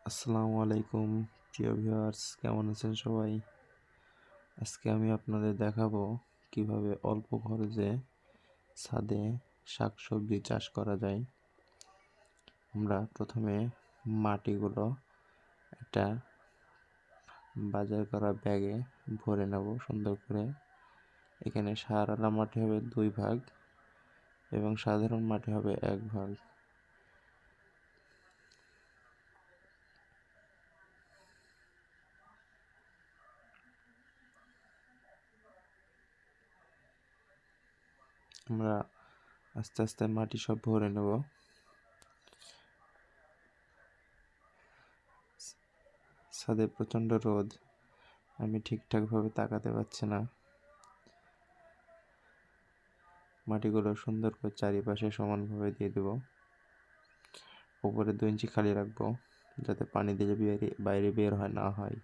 আসসালামু আলাইকুম প্রিয় ভিউয়ার্স, কেমন আছেন সবাই? আজকে আমি আপনাদের দেখাবো কিভাবে অল্প খরচে ছাদে শাকসবজি চাষ করা যায়। আমরা প্রথমে মাটিগুলো একটা বাজার করা ব্যাগে ভরে নেব সুন্দর করে। এখানে সারওয়ালা মাটি হবে 2 ভাগ এবং সাধারণ মাটি হবে 1 ভাগ। আমরা আস্তে আস্তে মাটি সব ভরে নেব। ছাদে প্রচণ্ড রোদ, আমি ঠিকঠাকভাবে তাকাতে পারছি না। মাটিগুলো সুন্দর করে চারিপাশে সমানভাবে দিয়ে দেব। উপরে 2 ইঞ্চি খালি রাখবো যাতে পানি দিলে বাইরে বের না হয়।